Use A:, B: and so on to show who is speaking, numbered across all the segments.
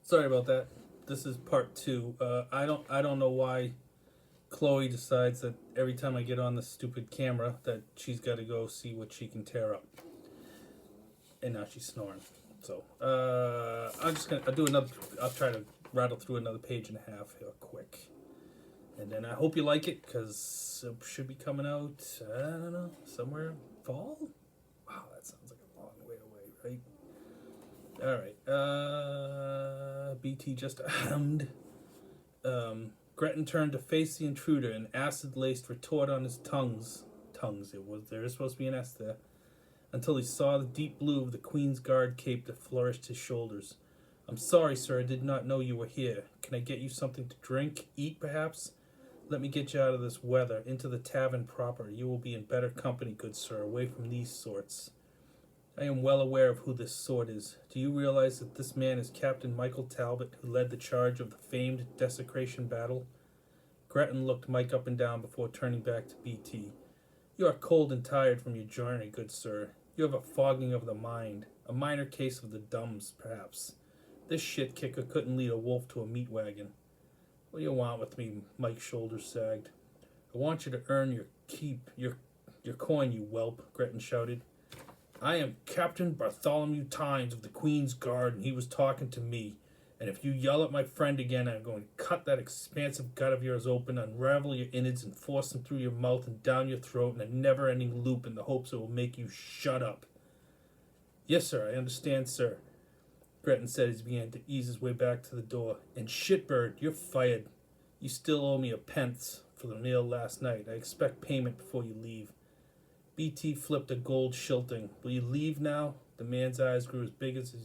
A: Sorry about that. This is part two. I don't know why Chloe decides that every time I get on the stupid camera that she's got to go see what she can tear up, and now she's snoring. So I'll try to rattle through another page and a half here quick, and then I hope you like it because it should be coming out. I don't know, somewhere fall. Wow, that sounds like a long way away, right? All right. BT just ahemed. Gretton turned to face the intruder, an acid-laced retort on his tongues. There is supposed to be an S there. Until he saw the deep blue of the Queen's Guard cape that flourished his shoulders. I'm sorry, sir, I did not know you were here. Can I get you something to drink, eat, perhaps? Let me get you out of this weather, into the tavern proper. You will be in better company, good sir, away from these sorts. I am well aware of who this sort is. Do you realize that this man is Captain Michael Talbot, who led the charge of the famed desecration battle? Gretton looked Mike up and down before turning back to BT. You are cold and tired from your journey, good sir. You have a fogging of the mind, a minor case of the dumbs, perhaps. This shit kicker couldn't lead a wolf to a meat wagon. What do you want with me? Mike's shoulders sagged. I want you to earn your keep, your coin, you whelp, Gretton shouted. I am Captain Bartholomew Tynes of the Queen's Guard, and he was talking to me. And if you yell at my friend again, I'm going to cut that expansive gut of yours open, unravel your innards, and force them through your mouth and down your throat in a never-ending loop in the hopes it will make you shut up. Yes, sir, I understand, sir, Gretton said as he began to ease his way back to the door. And shitbird, you're fired. You still owe me a pence for the meal last night. I expect payment before you leave. BT flipped a gold shilling. Will you leave now? The man's eyes grew as big as he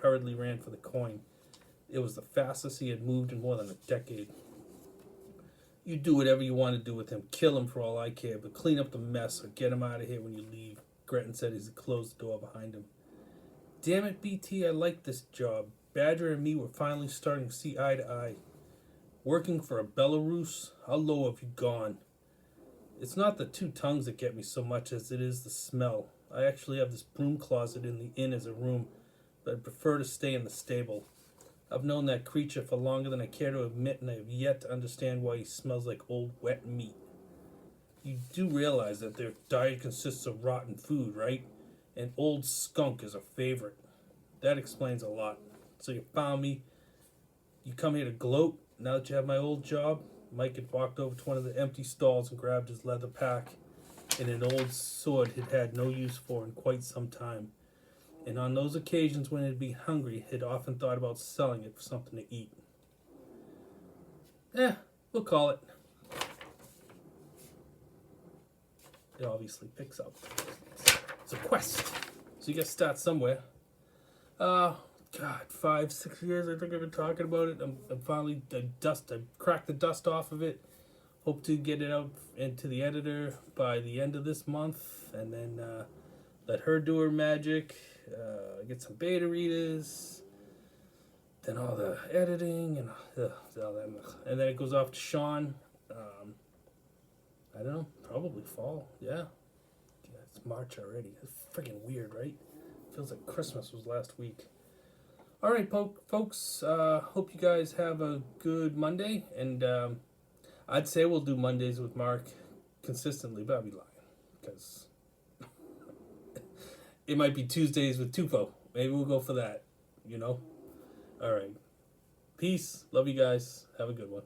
A: hurriedly ran for the coin. It was the fastest he had moved in more than a decade. You do whatever you want to do with him. Kill him for all I care, but clean up the mess or get him out of here when you leave, Gretton said as he closed the door behind him. Damn it, BT, I like this job. Badger and me were finally starting to see eye to eye. Working for a Belarus? How low have you gone? It's not the two tongues that get me so much as it is the smell. I actually have this broom closet in the inn as a room, but I'd prefer to stay in the stable. I've known that creature for longer than I care to admit, and I have yet to understand why he smells like old wet meat. You do realize that their diet consists of rotten food, right? And old skunk is a favorite. That explains a lot. So you found me. You come here to gloat now that you have my old job? Mike had walked over to one of the empty stalls and grabbed his leather pack and an old sword he'd had no use for in quite some time. And on those occasions when he'd be hungry, he'd often thought about selling it for something to eat. We'll call it. It obviously picks up. It's a quest. So you gotta start somewhere. God, 5-6 years I think I've been talking about it. I'm finally I cracked the dust off of it. Hope to get it out into the editor by the end of this month, and then let her do her magic. Get some beta readers, then all the editing and all that, and then it goes off to Sean. I don't know, probably fall. Yeah, it's March already. It's freaking weird, right? Feels like Christmas was last week. All right, folks. Hope you guys have a good Monday, and I'd say we'll do Mondays with Mark consistently, but I'll be lying because it might be Tuesdays with Tufo. Maybe we'll go for that. All right. Peace. Love you guys. Have a good one.